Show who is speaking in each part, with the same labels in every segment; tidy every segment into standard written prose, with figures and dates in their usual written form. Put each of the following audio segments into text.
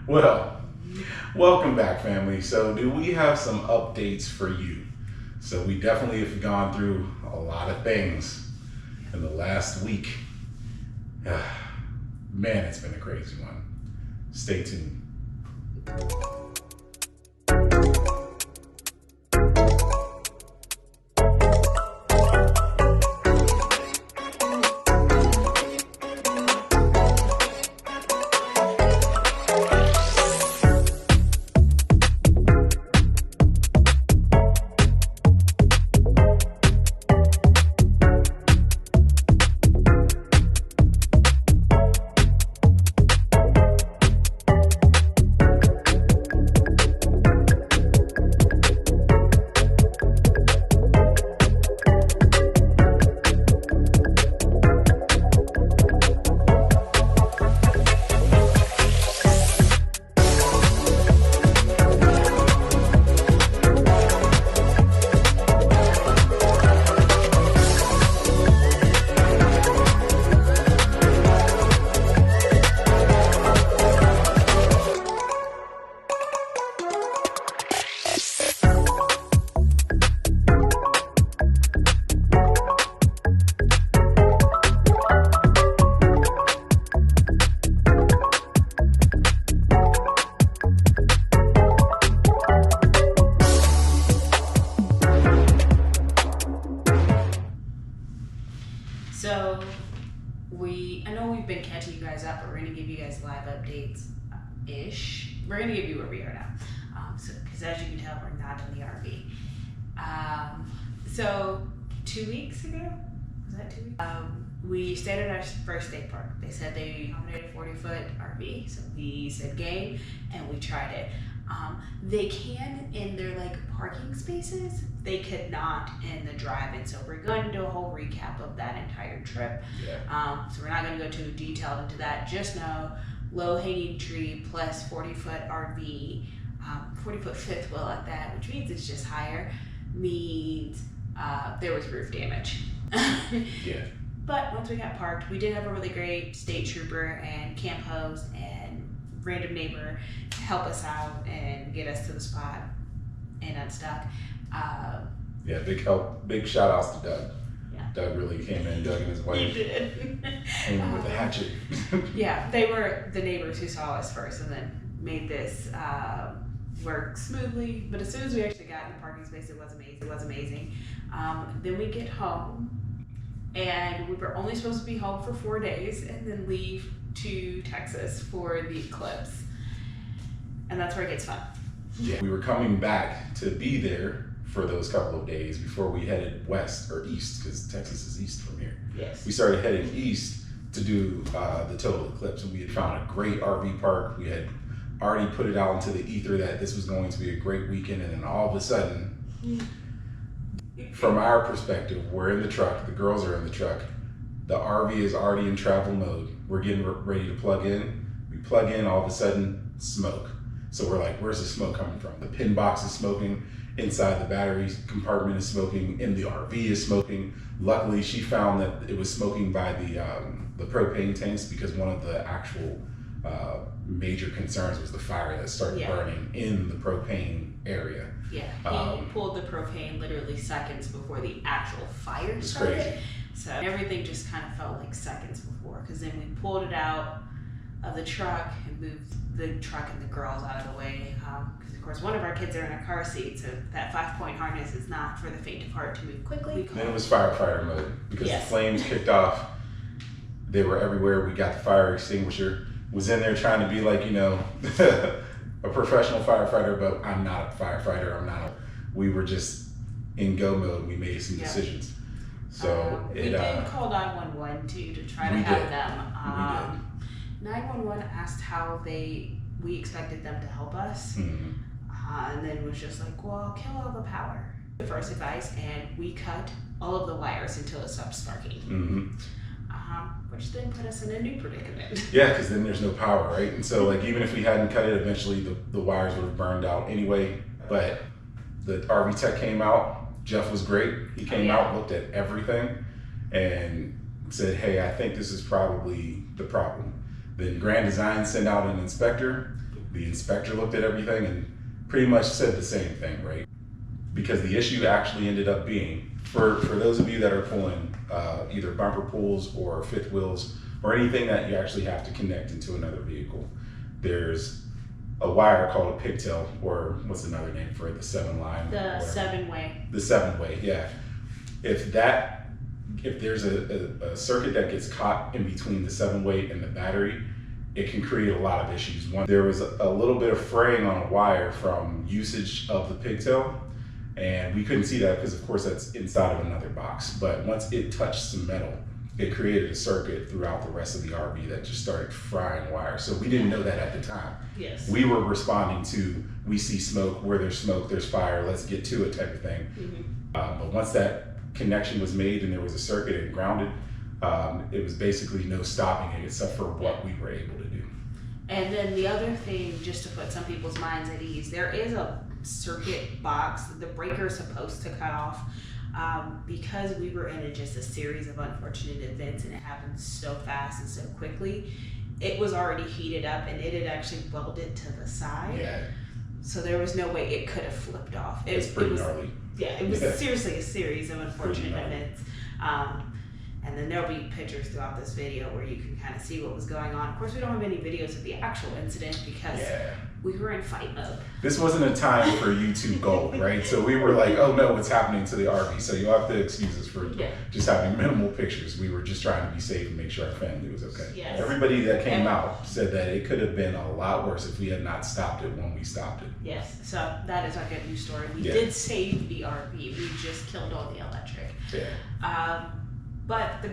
Speaker 1: Well, welcome back, family. So, do we have some updates for you? So, we definitely have gone through a lot of things in the last week. Man, it's been a crazy one. Stay tuned.
Speaker 2: So I know we've been catching you guys up, but we're going to give you guys live updates-ish. We're going to give you where we are now. Because as you can tell, we're not in the RV. So 2 weeks ago, was that 2 weeks? We stayed at our first state park. They said they accommodated a 40-foot RV, so we said game, and we tried it. They can in their parking spaces. They could not in the drive-in. So we're going to do a whole recap of that entire trip.
Speaker 1: Yeah.
Speaker 2: So we're not going to go too detailed into that. Just know low-hanging tree plus 40-foot RV, 40-foot fifth wheel at that, which means it's just higher, means there was roof damage.
Speaker 1: Yeah.
Speaker 2: But once we got parked, we did have a really great state trooper and camp host and random neighbor help us out and get us to the spot and unstuck.
Speaker 1: Yeah, big shout outs to Doug.
Speaker 2: Yeah.
Speaker 1: Doug really came in, Doug and his wife.
Speaker 2: He did.
Speaker 1: Came in with a hatchet.
Speaker 2: Yeah, they were the neighbors who saw us first and then made this work smoothly. But as soon as we actually got in the parking space, it was amazing. Then we get home, and we were only supposed to be home for 4 days and then leave to Texas for the Eclipse. And that's where it gets fun.
Speaker 1: Yeah. We were coming back to be there for those couple of days before we headed west or east, because Texas is east from here.
Speaker 2: Yes.
Speaker 1: We started heading east to do the total eclipse, and we had found a great RV park. We had already put it out into the ether that this was going to be a great weekend, and then all of a sudden, from our perspective, we're in the truck, the girls are in the truck, the RV is already in travel mode, we're getting ready to plug in. We plug in, all of a sudden, smoke. So we're like, where's the smoke coming from? The pin box is smoking, inside the battery compartment is smoking, in the RV is smoking. Luckily, she found that it was smoking by the propane tanks, because one of the actual major concerns was the fire that started burning in the propane area.
Speaker 2: Yeah, he pulled the propane literally seconds before the actual fire started.
Speaker 1: Crazy.
Speaker 2: So everything just kind of felt like seconds before, because then we pulled it out of the truck and moved the truck and the girls out of the way. Because of course one of our kids are in a car seat, so that 5-point harness is not for the faint of heart to move quickly.
Speaker 1: Then it was firefighter mode, because
Speaker 2: Yes.
Speaker 1: the flames kicked off. They were everywhere. We got the fire extinguisher. Was in there trying to be like, a professional firefighter, but I'm not a firefighter. We were just in go mode. We made some decisions. So
Speaker 2: we did call 911 too to try to have them. 911 asked how we expected them to help us, and then was just like, well, kill all the power. The first advice, and we cut all of the wires until it stopped sparking. Which then put us in a new predicament.
Speaker 1: Yeah, because then there's no power, right? And so even if we hadn't cut it, eventually the wires would have burned out anyway. But the RV tech came out. Jeff was great. He came out, looked at everything, and said, hey, I think this is probably the problem. Then Grand Design sent out an inspector. The inspector looked at everything and pretty much said the same thing, right? Because the issue actually ended up being, for those of you that are pulling either bumper pulls or fifth wheels or anything that you actually have to connect into another vehicle, there's a wire called a pigtail, or what's another name for it, the 7-line?
Speaker 2: The 7-way.
Speaker 1: The 7-way, yeah. If there's a circuit that gets caught in between the 7-way and the battery, it can create a lot of issues. One, there was a little bit of fraying on a wire from usage of the pigtail, and we couldn't see that because of course that's inside of another box. But once it touched some metal, it created a circuit throughout the rest of the RV that just started frying wires. So we didn't know that at the time.
Speaker 2: Yes.
Speaker 1: We were responding to, we see smoke, where there's smoke, there's fire, let's get to it type of thing. But once that connection was made and there was a circuit and grounded, it was basically no stopping it except for what we were able to do.
Speaker 2: And then the other thing, just to put some people's minds at ease, there is a circuit box. The breaker is supposed to cut off. Because we were in just a series of unfortunate events and it happened so fast and so quickly, it was already heated up and it had actually welded to the side.
Speaker 1: Yeah.
Speaker 2: So there was no way it could have flipped off.
Speaker 1: It's pretty
Speaker 2: was,
Speaker 1: gnarly.
Speaker 2: Yeah, it was seriously a series of unfortunate events. And then there'll be pictures throughout this video where you can kind of see what was going on. Of course, we don't have any videos of the actual incident because we were in fight mode.
Speaker 1: This wasn't a time for YouTube Gold, right? So we were like, oh no, what's happening to the RV? So you'll have to excuse us for just having minimal pictures. We were just trying to be safe and make sure our family was okay.
Speaker 2: Yes.
Speaker 1: Everybody that came out said that it could have been a lot worse if we had not stopped it when we stopped it.
Speaker 2: Yes, so that is our good news story. We did save the RV. We just killed all the electric.
Speaker 1: Yeah.
Speaker 2: But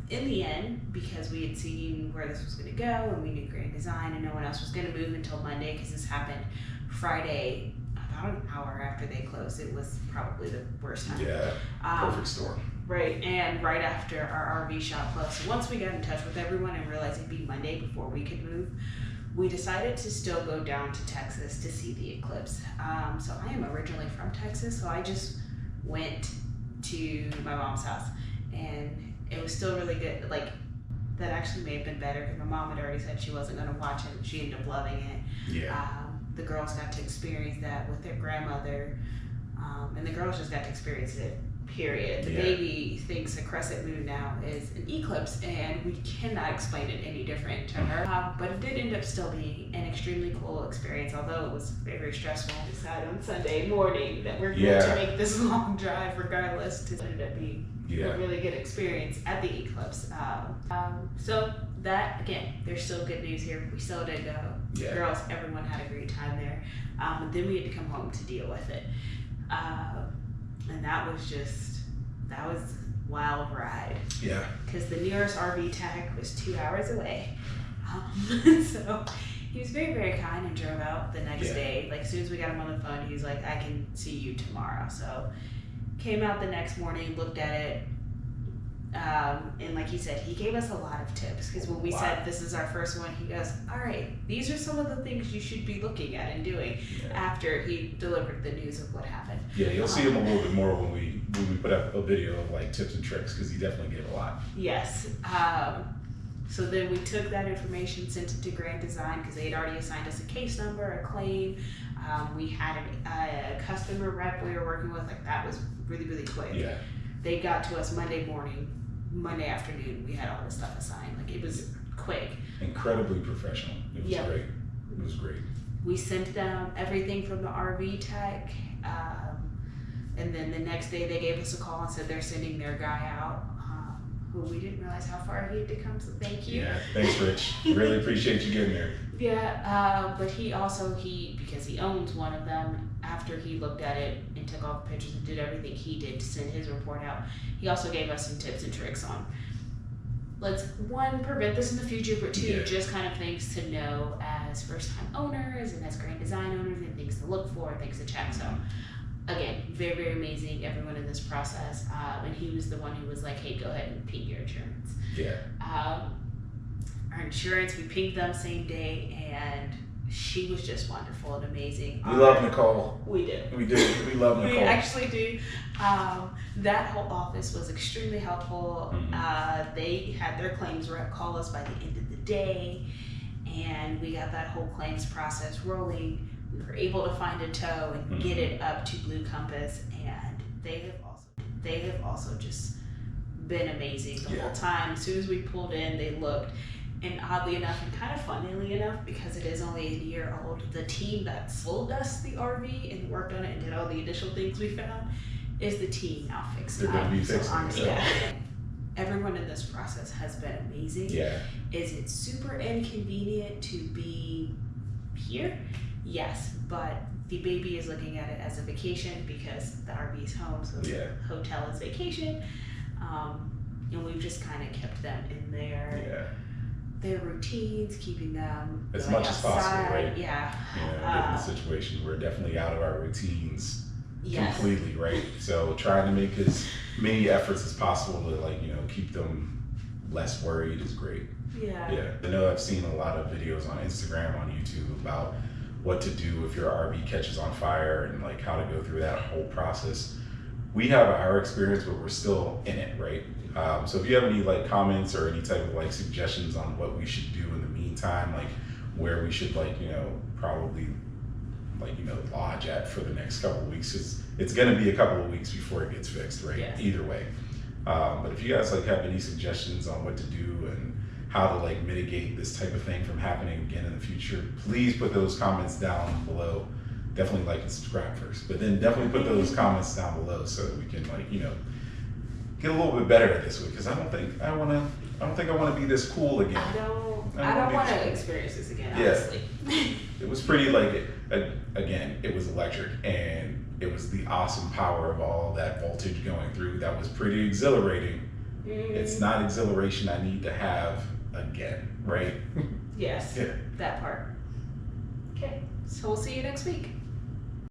Speaker 2: in the end, because we had seen where this was going to go and we knew Grand Design and no one else was going to move until Monday, because this happened Friday, about an hour after they closed. It was probably the worst time.
Speaker 1: Yeah, perfect storm.
Speaker 2: Right, and right after our RV shop closed. So once we got in touch with everyone and realized it'd be Monday before we could move, we decided to still go down to Texas to see the eclipse. So I am originally from Texas, so I just went to my mom's house. And it was still really good. Like, that actually may have been better because my mom had already said she wasn't going to watch it. She ended up loving it.
Speaker 1: Yeah.
Speaker 2: The girls got to experience that with their grandmother. And the girls just got to experience it, period. The baby thinks a crescent moon now is an eclipse, and we cannot explain it any different to her. But it did end up still being an extremely cool experience, although it was very, very stressful. We decided on Sunday morning that we're going to make this long drive regardless. It ended up being a really good experience at the eclipse. So that, again, there's still good news here. We still did go.
Speaker 1: Yeah.
Speaker 2: Girls, everyone had a great time there. And then we had to come home to deal with it. And that was a wild ride.
Speaker 1: Yeah.
Speaker 2: Because the nearest RV tag was 2 hours away. So he was very, very kind and drove out the next day. Like, as soon as we got him on the phone, he was like, I can see you tomorrow. So came out the next morning, looked at it, and like he said, he gave us a lot of tips, because when we said this is our first one, he goes, all right, these are some of the things you should be looking at and doing after he delivered the news of what happened.
Speaker 1: Yeah, you'll see him a little bit more when we put up a video of like tips and tricks, because he definitely gave a lot.
Speaker 2: Yes. So then we took that information, sent it to Grand Design, because they had already assigned us a case number, a claim. We had a customer rep we were working with. Like, that was really, really quick.
Speaker 1: Yeah.
Speaker 2: They got to us Monday morning, Monday afternoon. We had all this stuff assigned. Like, it was quick.
Speaker 1: Incredibly professional. It was great. It was great.
Speaker 2: We sent them everything from the RV tech. And then the next day they gave us a call and said they're sending their guy out. Who we didn't realize how far he had to come, so thank you.
Speaker 1: Yeah, thanks, Rich. Really appreciate you getting there.
Speaker 2: Yeah, but he also, because he owns one of them, after he looked at it and took all the pictures and did everything he did to send his report out, he also gave us some tips and tricks on, let's, one, prevent this in the future, but two, just kind of things to know as first-time owners and as Grand Design owners, and things to look for, things to check. So again, very, very amazing, everyone in this process. And he was the one who was like, hey, go ahead and ping your insurance.
Speaker 1: Yeah.
Speaker 2: Our insurance, we pinged them same day, and she was just wonderful and amazing.
Speaker 1: We love Nicole.
Speaker 2: We do.
Speaker 1: We do. We love Nicole.
Speaker 2: We actually do. That whole office was extremely helpful. They had their claims rep call us by the end of the day, and we got that whole claims process rolling. We were able to find a tow and get it up to Blue Compass, and they have also just been amazing the whole time. As soon as we pulled in, they looked, and oddly enough, and kind of funnily enough, because it is only a year old, the team that sold us the RV and worked on it and did all the additional things we found is the team now fixing it.
Speaker 1: They're going to be fixing it.
Speaker 2: Everyone in this process has been amazing.
Speaker 1: Yeah.
Speaker 2: Is it super inconvenient to be here? Yes, but the baby is looking at it as a vacation because the RV is home, so the hotel is vacation. And we've just kind of kept them in their routines, keeping them
Speaker 1: as much as possible, right?
Speaker 2: Yeah.
Speaker 1: In the situation, we're definitely out of our routines completely, right? So trying to make as many efforts as possible to keep them less worried is great. Yeah. I know I've seen a lot of videos on Instagram, on YouTube about what to do if your RV catches on fire and how to go through that whole process. We have our experience, but we're still in it, right? So if you have any comments or any type of suggestions on what we should do in the meantime, where we should probably lodge at for the next couple of weeks, because it's going to be a couple of weeks before it gets fixed, right?
Speaker 2: Yes.
Speaker 1: Either way. But if you guys have any suggestions on what to do and how to mitigate this type of thing from happening again in the future, please put those comments down below. Definitely like and subscribe first, but then definitely put those comments down below so that we can get a little bit better at this week, because I don't think I want to be this cool again.
Speaker 2: I don't want to experience this again, honestly.
Speaker 1: It was pretty again, it was electric, and it was the awesome power of all that voltage going through. That was pretty exhilarating. It's not exhilaration I need to have again, right?
Speaker 2: Yes. That part. Okay, so we'll see you next week.